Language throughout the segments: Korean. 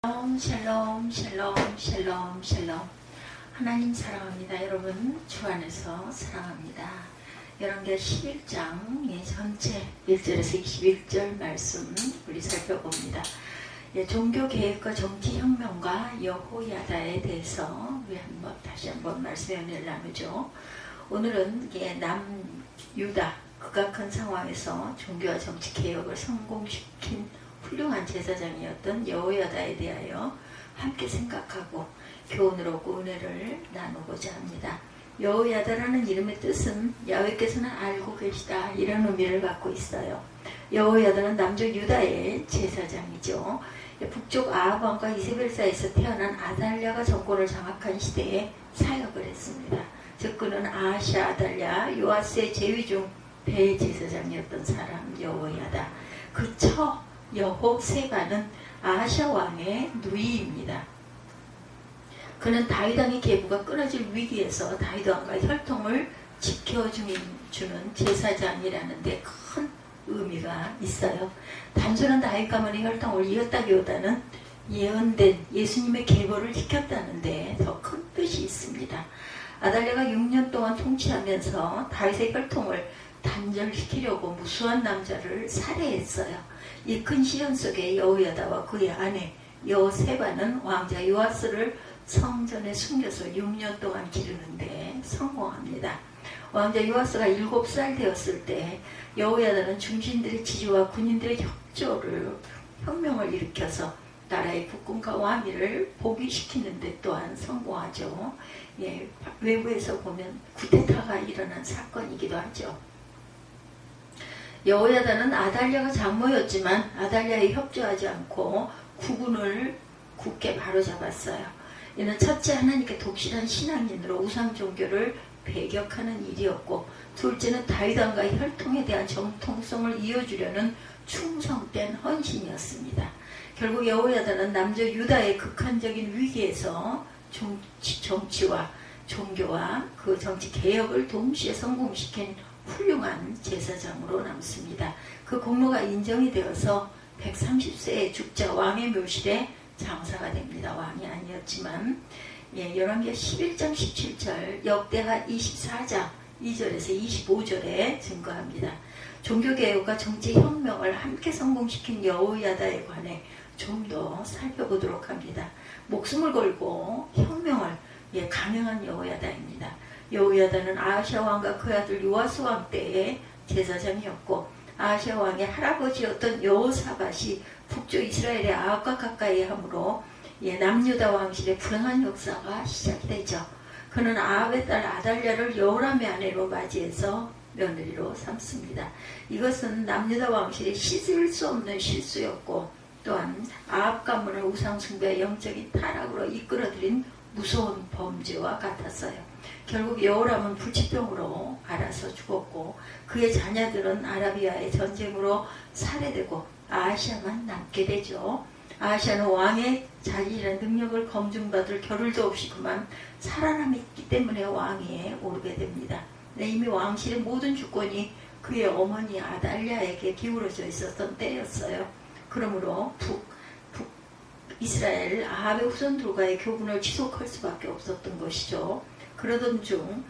샬롬 샬롬 샬롬 샬롬. 하나님 사랑합니다. 여러분 주 안에서 사랑합니다. 열왕기하 11장 전체 1절에서 21절 말씀 우리 살펴봅니다. 종교개혁과 정치혁명과 여호야다에 대해서 우리 다시 한번 말씀의 은혜를 나누죠. 오늘은 남유다 극악한 상황에서 종교와 정치개혁을 성공시킨 훌륭한 제사장이었던 여호야다에 대하여 함께 생각하고 교훈을 얻고 은혜를 나누고자 합니다. 여호야다라는 이름의 뜻은 야훼께서는 알고 계시다 이런 의미를 갖고 있어요. 여호야다는 남쪽 유다의 제사장이죠. 북쪽 아합 왕과 이세벨 사이에서 태어난 아달랴가 정권을 장악한 시대에 사역을 했습니다. 즉 그는 아하시아, 아달랴, 요아스의 제위 중 대제사장이었던 사람 여호야다. 그 처 여호세바는 아하시아 왕의 누이입니다. 그는 다윗 왕의 계보가 끊어질 위기에서 다윗 왕과 혈통을 지켜주는 제사장이라는 데 큰 의미가 있어요. 단순한 다윗 가문의 혈통을 이었다기보다는 예언된 예수님의 계보를 지켰다는 데 더 큰 뜻이 있습니다. 아달랴가 6년 동안 통치하면서 다윗의 혈통을 단절시키려고 무수한 남자를 살해했어요. 이 큰 시련 속에 여호야다와 그의 아내 여세바는 왕자 요아스를 성전에 숨겨서 6년 동안 기르는데 성공합니다. 왕자 요아스가 7살 되었을 때 여호야다는 중신들의 지지와 군인들의 혁명을 일으켜서 나라의 국군과 왕위를 복위시키는 데 또한 성공하죠. 외부에서 보면 쿠데타가 일어난 사건이기도 하죠. 여호야다는 아달랴가 장모였지만 아달랴에 협조하지 않고 국군을 굳게 바로잡았어요. 이는 첫째 하나님께 독실한 신앙인으로 우상 종교를 배격하는 일이었고, 둘째는 다윗 왕과의 혈통에 대한 정통성을 이어주려는 충성된 헌신이었습니다. 결국 여호야다는 남쪽 유다의 극한적인 위기에서 정치와 종교와 그 정치 개혁을 동시에 성공시킨 훌륭한 제사장으로 남습니다. 그 공로가 인정이 되어서 130세에 죽자 왕의 묘실에 장사가 됩니다. 왕이 아니었지만 열왕기하 11장 17절 역대하 24장 2절에서 25절에 증거합니다. 종교개혁과 정치혁명을 함께 성공시킨 여호야다에 관해 좀 더 살펴보도록 합니다. 목숨을 걸고 혁명을 강행한 여호야다입니다. 여호야다는 아하시아 왕과 그 아들 요아스 왕 때의 제사장이었고, 아하시아 왕의 할아버지였던 여호사밧이 북쪽 이스라엘의 아합과 가까이 함으로 남유다 왕실의 불행한 역사가 시작이 되죠. 그는 아합의 딸 아달랴를 여호람의 아내로 맞이해서 며느리로 삼습니다. 이것은 남유다 왕실의 씻을 수 없는 실수였고, 또한 아합 가문을 우상 숭배와 영적인 타락으로 이끌어들인 무서운 범죄와 같았어요. 결국 여호람은 불치병으로 앓아서 죽었고, 그의 자녀들은 아라비아의 전쟁으로 살해되고 아하시아만 남게 되죠. 아하시아는 왕의 자질이라는 능력을 검증받을 겨를도 없이 그만 살아남았기 때문에 왕위에 오르게 됩니다. 이미 왕실의 모든 주권이 그의 어머니 아달랴에게 기울어져 있었던 때였어요. 그러므로 이스라엘 아합의 후손들과의 교분을 지속할 수밖에 없었던 것이죠. 그러던 중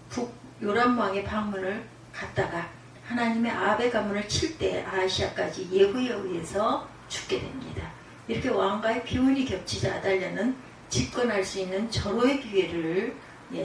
북요람 왕의 방문을 갔다가 하나님의 아합의 가문을 칠 때 아하시아까지 예후에 의해서 죽게 됩니다. 이렇게 왕과의 비운이 겹치자 아달랴는 집권할 수 있는 절호의 기회를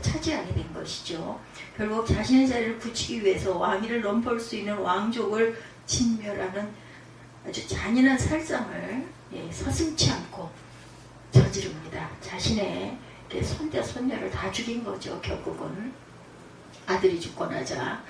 차지하게 된 것이죠. 결국 자신의 자리를 굳히기 위해서 왕위를 넘볼 수 있는 왕족을 진멸하는 아주 잔인한 살상을 서슴지 않고 저지릅니다. 자신의 손자 손녀를 다 죽인 거죠. 결국은 아들이 죽고 나자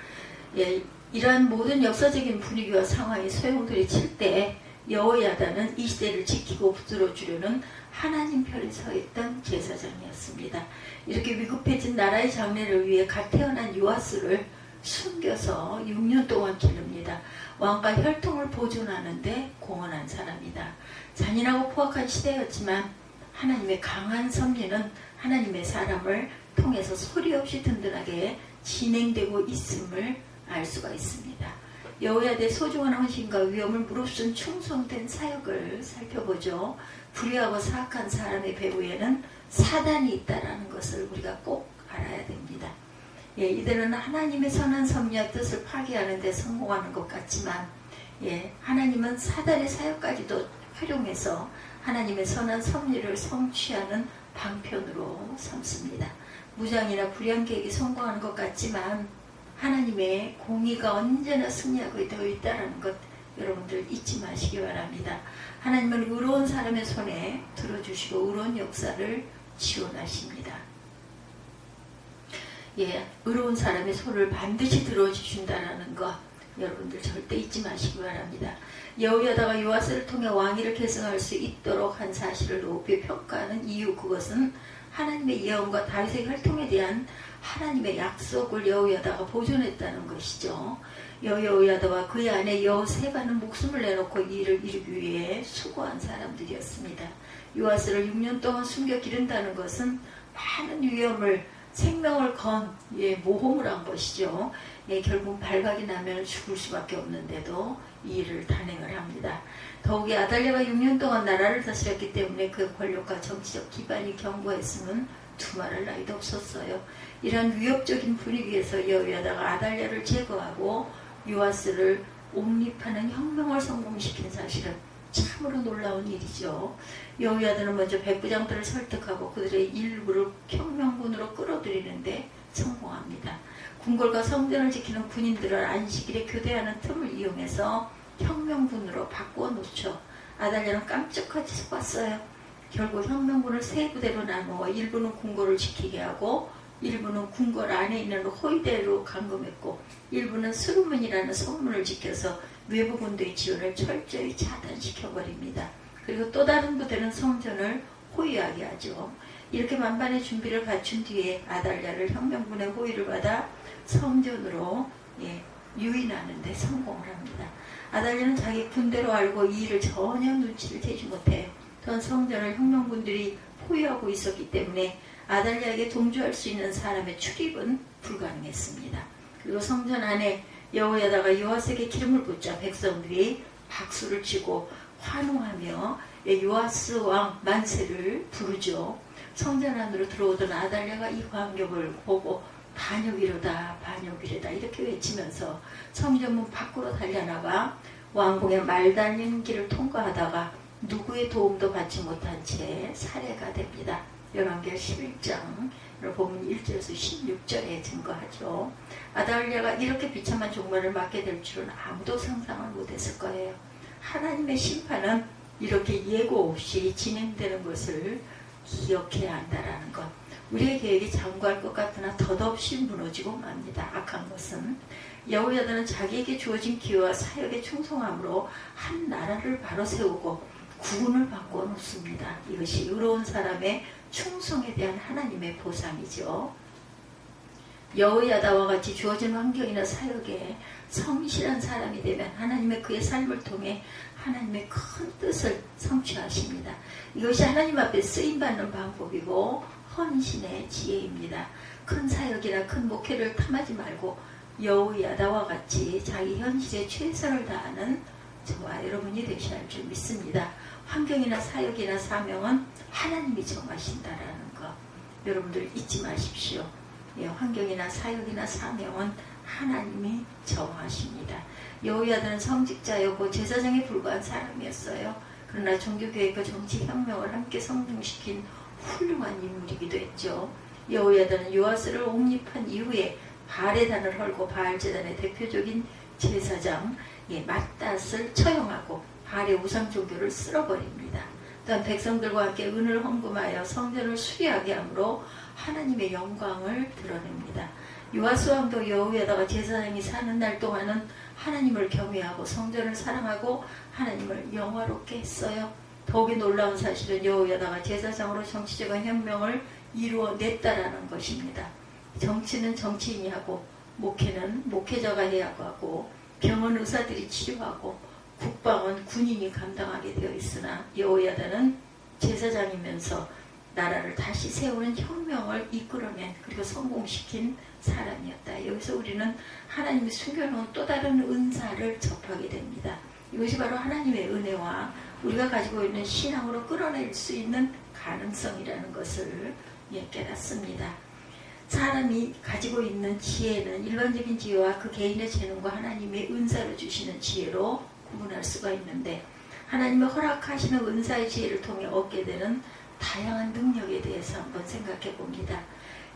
이러한 모든 역사적인 분위기와 상황이 소용돌이 칠 때 여호야다는 이 시대를 지키고 붙들어주려는 하나님 편에 서 있던 제사장이었습니다. 이렇게 위급해진 나라의 장래를 위해 갓 태어난 요아스를 숨겨서 6년 동안 기릅니다. 왕과 혈통을 보존하는 데 공헌한 사람이다. 잔인하고 포악한 시대였지만 하나님의 강한 섭리는 하나님의 사람을 통해서 소리 없이 든든하게 진행되고 있음을 알 수가 있습니다. 여호야다의 소중한 헌신과 위엄을 무릅쓴 충성된 사역을 살펴보죠. 불의하고 사악한 사람의 배후에는 사단이 있다라는 것을 우리가 꼭 알아야 됩니다. 예, 이들은 하나님의 선한 섭리와 뜻을 파괴하는 데 성공하는 것 같지만, 예, 하나님은 사단의 사역까지도 활용해서 하나님의 선한 섭리를 성취하는 방편으로 삼습니다. 무장이나 불의한 계획이 성공하는 것 같지만 하나님의 공의가 언제나 승리하고 되어 있다는 것 여러분들 잊지 마시기 바랍니다. 하나님은 의로운 사람의 손에 들어주시고 의로운 역사를 지원하십니다. 예, 의로운 사람의 손을 반드시 들어주신다는 것 여러분들 절대 잊지 마시기 바랍니다. 여호야다가 요아스를 통해 왕위를 계승할 수 있도록 한 사실을 높이 평가하는 이유, 그것은 하나님의 예언과 다윗의 혈통에 대한 하나님의 약속을 여호야다가 보존했다는 것이죠. 여호야다와 그의 아내 여호세바는 목숨을 내놓고 이 일을 이루기 위해 수고한 사람들이었습니다. 요아스를 6년 동안 숨겨 기른다는 것은 많은 위험을, 생명을 건 모험을 한 것이죠. 결국 발각이 나면 죽을 수밖에 없는데도 이 일을 단행을 합니다. 더욱이 아달랴가 6년 동안 나라를 다스렸기 때문에 그 권력과 정치적 기반이 견고했으면 두말할 나위도 없었어요. 이런 위협적인 분위기에서 여호야다가 아달랴를 제거하고 요아스를 옹립하는 혁명을 성공시킨 사실은 참으로 놀라운 일이죠. 여호야다는 먼저 백부장들을 설득하고 그들의 일부를 혁명군으로 끌어들이는데 성공합니다. 궁궐과 성전을 지키는 군인들을 안식일에 교대하는 틈을 이용해서 혁명군으로 바꾸어 놓죠. 아달랴는 깜짝같이 속았어요. 결국 혁명군을 세 부대로 나누어 일부는 궁궐을 지키게 하고, 일부는 궁궐 안에 있는 호위대로 감금했고, 일부는 스루문이라는 성문을 지켜서 외부 군대의 지원을 철저히 차단시켜버립니다. 그리고 또 다른 부대는 성전을 호위하게 하죠. 이렇게 만반의 준비를 갖춘 뒤에 아달랴를 혁명군의 호위를 받아 성전으로 유인하는 데 성공을 합니다. 아달랴는 자기 군대로 알고 이 일을 전혀 눈치를 채지 못해 전 성전을 혁명군들이 포위하고 있었기 때문에 아달랴에게 동조할 수 있는 사람의 출입은 불가능했습니다. 그리고 성전 안에 여호야다가 요아스에게 기름을 붓자 백성들이 박수를 치고 환호하며 요아스 왕 만세를 부르죠. 성전 안으로 들어오던 아달랴가 이 광경을 보고 반역이로다 반역이로다 이렇게 외치면서 성전문 밖으로 달려나가 왕궁의 말 달리는 길을 통과하다가 누구의 도움도 받지 못한 채 살해가 됩니다. 열왕기하 11장을 보면 1절에서 16절에 증거하죠. 아달랴가 이렇게 비참한 종말을 맞게 될 줄은 아무도 상상을 못했을 거예요. 하나님의 심판은 이렇게 예고 없이 진행되는 것을 기억해야 한다는 것. 우리의 계획이 장구할 것 같으나 덧없이 무너지고 맙니다. 악한 것은 여호야다는 자기에게 주어진 기회와 사역에 충성함으로 한 나라를 바로 세우고 구원을 바꾸어 놓습니다. 이것이 의로운 사람의 충성에 대한 하나님의 보상이죠. 여호야다와 같이 주어진 환경이나 사역에 성실한 사람이 되면 하나님의 그의 삶을 통해 하나님의 큰 뜻을 성취하십니다. 이것이 하나님 앞에 쓰임받는 방법이고 헌신의 지혜입니다. 큰 사역이나 큰 목회를 탐하지 말고 여호야다와 같이 자기 현실에 최선을 다하는 저와 여러분이 되셔야 할 줄 믿습니다. 환경이나 사역이나 사명은 하나님이 정하신다라는 것 여러분들 잊지 마십시오. 환경이나 사역이나 사명은 하나님이 정하십니다. 여호야다는 성직자였고 제사장에 불과한 사람이었어요. 그러나 종교개혁과 정치혁명을 함께 성공시킨 훌륭한 인물이기도 했죠. 여호야다는 요아스를 옹립한 이후에 바알의 단을 헐고 바알 제단의 대표적인 제사장 맏닷을 처형하고 바알의 우상 종교를 쓸어버립니다. 또한 백성들과 함께 은을 헌금하여 성전을 수리하게 함으로 하나님의 영광을 드러냅니다. 요아스 왕도 여호야다가 제사장이 사는 날 동안은 하나님을 경외하고 성전을 사랑하고 하나님을 영화롭게 했어요. 더욱이 놀라운 사실은 여호야다가 제사장으로 정치적인 혁명을 이루어냈다라는 것입니다. 정치는 정치인이 하고 목회는 목회자가 해야 하고 병은 의사들이 치료하고 국방은 군인이 감당하게 되어 있으나 여호야다는 제사장이면서 나라를 다시 세우는 혁명을 이끌어낸 그리고 성공시킨 사람이었다. 여기서 우리는 하나님이 숨겨놓은 또 다른 은사를 접하게 됩니다. 이것이 바로 하나님의 은혜와 우리가 가지고 있는 신앙으로 끌어낼 수 있는 가능성이라는 것을 깨닫습니다. 사람이 가지고 있는 지혜는 일반적인 지혜와 그 개인의 재능과 하나님의 은사로 주시는 지혜로 구분할 수가 있는데, 하나님의 허락하시는 은사의 지혜를 통해 얻게 되는 다양한 능력에 대해서 한번 생각해 봅니다.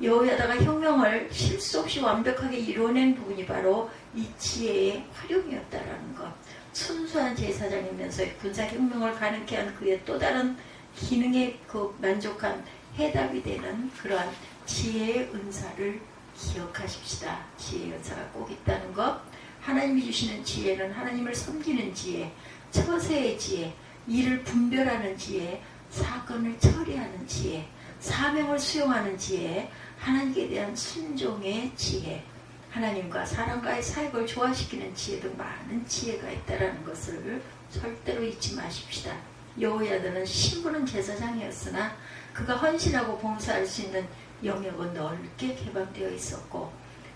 여호야다가 혁명을 실수 없이 완벽하게 이뤄낸 부분이 바로 이 지혜의 활용이었다라는 것. 순수한 제사장이면서 군사혁명을 가능케 한 그의 또 다른 기능에 만족한 해답이 되는 그러한 지혜의 은사를 기억하십시다. 지혜의 은사가 꼭 있다는 것. 하나님이 주시는 지혜는 하나님을 섬기는 지혜, 처세의 지혜, 일을 분별하는 지혜, 사건을 처리하는 지혜, 사명을 수용하는 지혜, 하나님께 대한 순종의 지혜, 하나님과 사람과의 사역을 조화시키는 지혜 등 많은 지혜가 있다는 것을 절대로 잊지 마십시다. 여호야다는 신부는 제사장이었으나 그가 헌신하고 봉사할 수 있는 영역은 넓게 개방되어 있었고,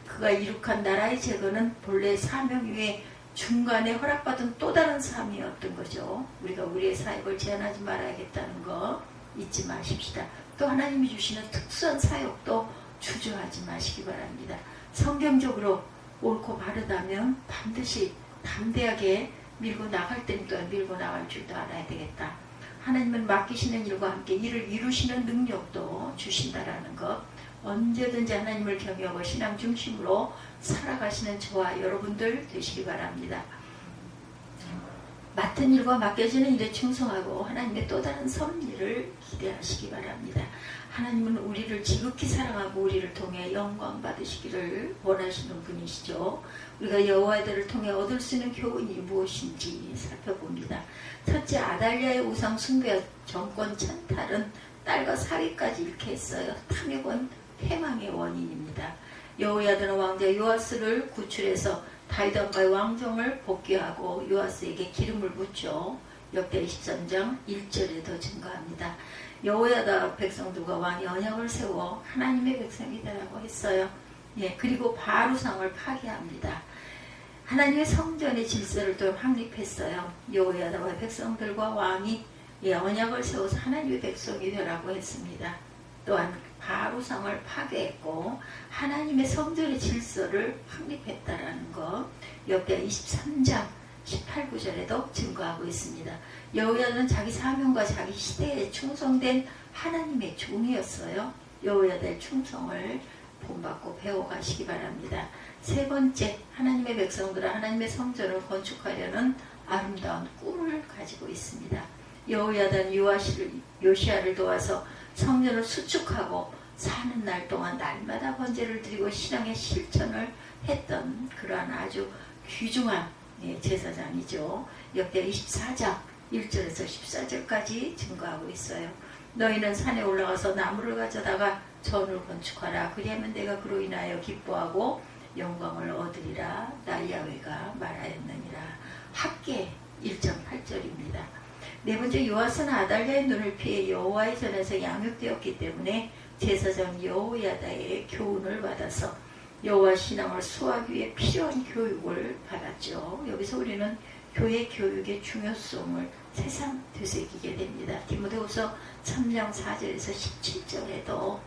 그가 이룩한 나라의 제거는 본래 사명 위에 중간에 허락받은 또 다른 삶이었던 거죠. 우리가 우리의 사역을 제한하지 말아야겠다는 거 잊지 마십시다. 또 하나님이 주시는 특수한 사역도 주저하지 마시기 바랍니다. 성경적으로 옳고 바르다면 반드시 담대하게 밀고 나갈 때는 또한 밀고 나갈 줄도 알아야 되겠다. 하나님은 맡기시는 일과 함께 일을 이루시는 능력도 주신다라는 것. 언제든지 하나님을 경외하고 신앙 중심으로 살아가시는 저와 여러분들 되시기 바랍니다. 맡은 일과 맡겨지는 일에 충성하고 하나님의 또 다른 섭리를 기대하시기 바랍니다. 하나님은 우리를 지극히 사랑하고 우리를 통해 영광 받으시기를 원하시는 분이시죠. 우리가 여호와들을 통해 얻을 수 있는 교훈이 무엇인지 살펴봅니다. 첫째, 아달랴의 우상 숭배와 정권 찬탈은 딸과 사위까지 잃게 했어요. 탐욕은 패망의 원인입니다. 여호야다는 왕자 요아스를 구출해서 다윗 왕가의 왕정을 복귀하고 요아스에게 기름을 붓죠. 역대 23장 1절에도 증거합니다. 여호야다 백성들과 왕이 언약을 세워 하나님의 백성이 되라고 했어요. 그리고 바루상을 파괴합니다. 하나님의 성전의 질서를 또 확립했어요. 여호야다와 백성들과 왕이 언약을 세워서 하나님의 백성이 되라고 했습니다. 또한 바루상을 파괴했고 하나님의 성전의 질서를 확립했다라는 것, 역대 23장 18, 9절에도 증거하고 있습니다. 여호야다는 자기 사명과 자기 시대에 충성된 하나님의 종이었어요. 여호야다의 충성을 본받고 배워가시기 바랍니다. 세 번째, 하나님의 백성들은 하나님의 성전을 건축하려는 아름다운 꿈을 가지고 있습니다. 여호야다는 요시야를 도와서 성전을 수축하고 사는 날 동안 날마다 번제를 드리고 신앙의 실천을 했던 그러한 아주 귀중한 제사장이죠. 역대 24장 1절에서 14절까지 증거하고 있어요. 너희는 산에 올라가서 나무를 가져다가 전을 건축하라. 그리하면 내가 그로 인하여 기뻐하고 영광을 얻으리라. 나 야훼가 말하였느니라. 학계 1.8절입니다. 네 번째, 요아스는 아달랴의 눈을 피해 여호와의 전에서 양육되었기 때문에 제사장 여호야다의 교훈을 받아서 여호와 신앙을 수호하기 위해 필요한 교육을 받았죠. 여기서 우리는 교회 교육의 중요성을 새삼 되새기게 됩니다. 디모데후서 3장 4절에서 17절에도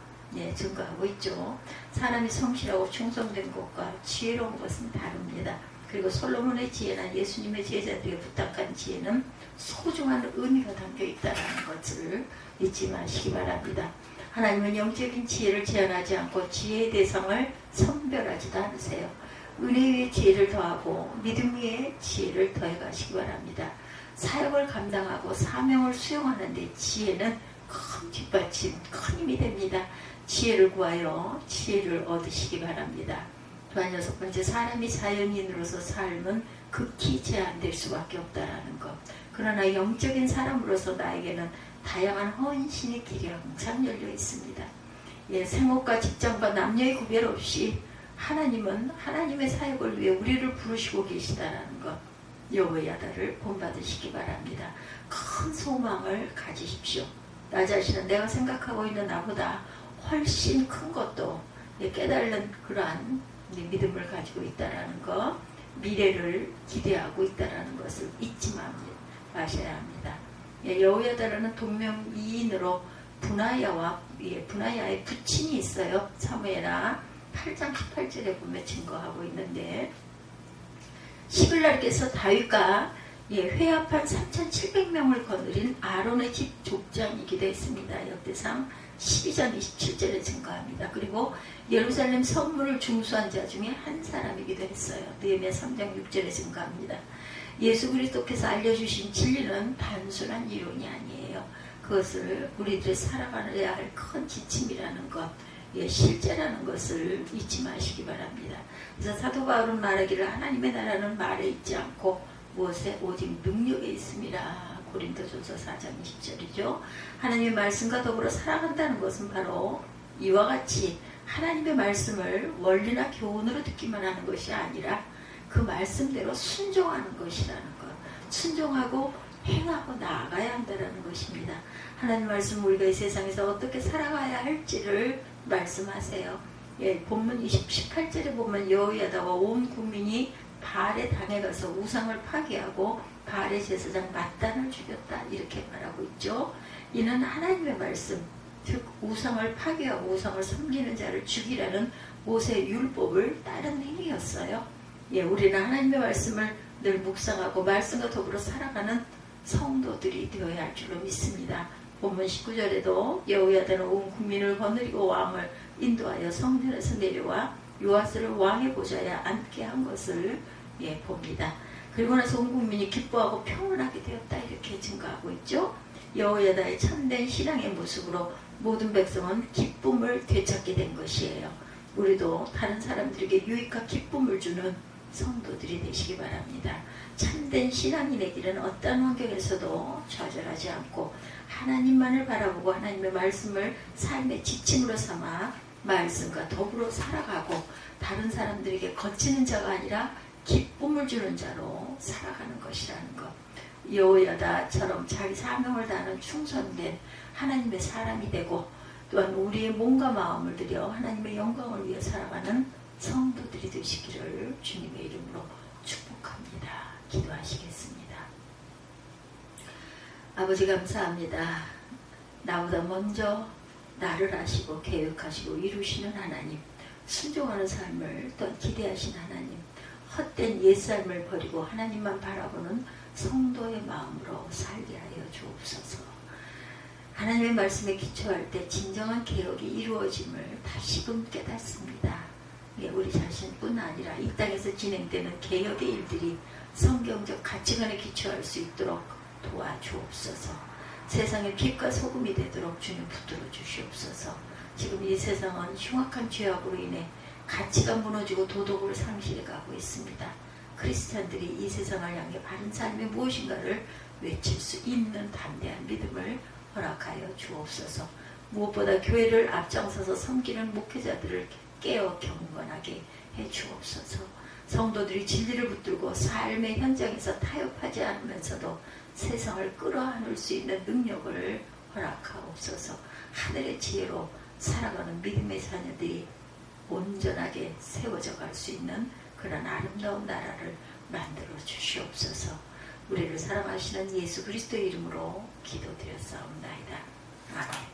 증거하고 있죠. 사람이 성실하고 충성된 것과 지혜로운 것은 다릅니다. 그리고 솔로몬의 지혜나 예수님의 제자들에게 부탁한 지혜는 소중한 의미가 담겨 있다는 것을 잊지 마시기 바랍니다. 하나님은 영적인 지혜를 제한하지 않고 지혜의 대상을 선별하지도 않으세요. 은혜 위에 지혜를 더하고 믿음 위에 지혜를 더해가시기 바랍니다. 사역을 감당하고 사명을 수용하는 데 지혜는 큰 뒷받침, 큰 힘이 됩니다. 지혜를 구하여 지혜를 얻으시기 바랍니다. 또한 여섯 번째, 사람이 자연인으로서 삶은 극히 제한될 수밖에 없다라는 것. 그러나 영적인 사람으로서 나에게는 다양한 헌신의 길이 항상 열려 있습니다. 생업과 직장과 남녀의 구별 없이 하나님은 하나님의 사역을 위해 우리를 부르시고 계시다라는 것, 여호야다를 본받으시기 바랍니다. 큰 소망을 가지십시오. 나 자신은 내가 생각하고 있는 나보다 훨씬 큰 것도 깨달는 그러한 믿음을 가지고 있다라는 것, 미래를 기대하고 있다라는 것을 잊지 마셔야 합니다. 여호야다라는 동명이인으로 분하야의 부친이 있어요. 사무엘하 8장 18절에 보면 증거하고 있는데, 시글락께서 다윗과 회합한 3,700명을 거느린 아론의 집 족장이기도 했습니다. 역대상 12장 27절에 증거합니다. 그리고 예루살렘 성문을 중수한 자 중에 한 사람이기도 했어요. 느헤미야 3장 6절에 증거합니다. 예수 그리스도께서 알려주신 진리는 단순한 이론이 아니에요. 그것을 우리들이 살아가야 할 큰 지침이라는 것, 실제라는 것을 잊지 마시기 바랍니다. 그래서 사도 바울은 말하기를 하나님의 나라는 말에 있지 않고 무엇에 오직 능력에 있습니다. 고린도전서 4장 20절이죠. 하나님의 말씀과 더불어 살아간다는 것은 바로 이와 같이 하나님의 말씀을 원리나 교훈으로 듣기만 하는 것이 아니라 그 말씀대로 순종하는 것이라는 것, 순종하고 행하고 나아가야 한다는 것입니다. 하나님 말씀, 우리가 이 세상에서 어떻게 살아가야 할지를 말씀하세요. 본문 18절에 보면 여호야다와 온 국민이 바알의 당에 가서 우상을 파괴하고 바알의 제사장 맏단을 죽였다, 이렇게 말하고 있죠. 이는 하나님의 말씀, 즉 우상을 파괴하고 우상을 섬기는 자를 죽이라는 모세의 율법을 따른 행위였어요. 우리는 하나님의 말씀을 늘 묵상하고 말씀과 더불어 살아가는 성도들이 되어야 할 줄로 믿습니다. 본문 19절에도 여호야다는 온 국민을 거느리고 왕을 인도하여 성전에서 내려와 요아스를 왕의 보좌에 앉게 한 것을 봅니다. 그리고 나서 온 국민이 기뻐하고 평온하게 되었다, 이렇게 증거하고 있죠. 여호야다의 참된 신앙의 모습으로 모든 백성은 기쁨을 되찾게 된 것이에요. 우리도 다른 사람들에게 유익과 기쁨을 주는 성도들이 되시기 바랍니다. 참된 신앙인의 길은 어떤 환경에서도 좌절하지 않고 하나님만을 바라보고 하나님의 말씀을 삶의 지침으로 삼아 말씀과 더불어 살아가고 다른 사람들에게 거치는 자가 아니라 기쁨을 주는 자로 살아가는 것이라는 것. 여호야다처럼 자기 사명을 다하는 충성된 하나님의 사람이 되고, 또한 우리의 몸과 마음을 들여 하나님의 영광을 위해 살아가는 성도들이 되시기를 주님의 이름으로 축복합니다. 기도하시겠습니다. 아버지, 감사합니다. 나보다 먼저 나를 아시고 계획하시고 이루시는 하나님, 순종하는 삶을 또 기대하신 하나님, 헛된 옛삶을 버리고 하나님만 바라보는 성도의 마음으로 살게 하여 주옵소서. 하나님의 말씀에 기초할 때 진정한 개혁이 이루어짐을 다시금 깨닫습니다. 우리 자신뿐 아니라 이 땅에서 진행되는 개혁의 일들이 성경적 가치관에 기초할 수 있도록 도와주옵소서. 세상의 빛과 소금이 되도록 주님 붙들어 주시옵소서. 지금 이 세상은 흉악한 죄악으로 인해 가치가 무너지고 도덕을 상실해 가고 있습니다. 크리스찬들이 이 세상을 향해 바른 삶이 무엇인가를 외칠 수 있는 담대한 믿음을 허락하여 주옵소서. 무엇보다 교회를 앞장서서 섬기는 목회자들을 깨어 경건하게 해 주옵소서. 성도들이 진리를 붙들고 삶의 현장에서 타협하지 않으면서도 세상을 끌어안을 수 있는 능력을 허락하옵소서. 하늘의 지혜로 살아가는 믿음의 자녀들이 온전하게 세워져 갈 수 있는 그런 아름다운 나라를 만들어 주시옵소서. 우리를 사랑하시는 예수 그리스도의 이름으로 기도드렸사옵나이다. 아멘.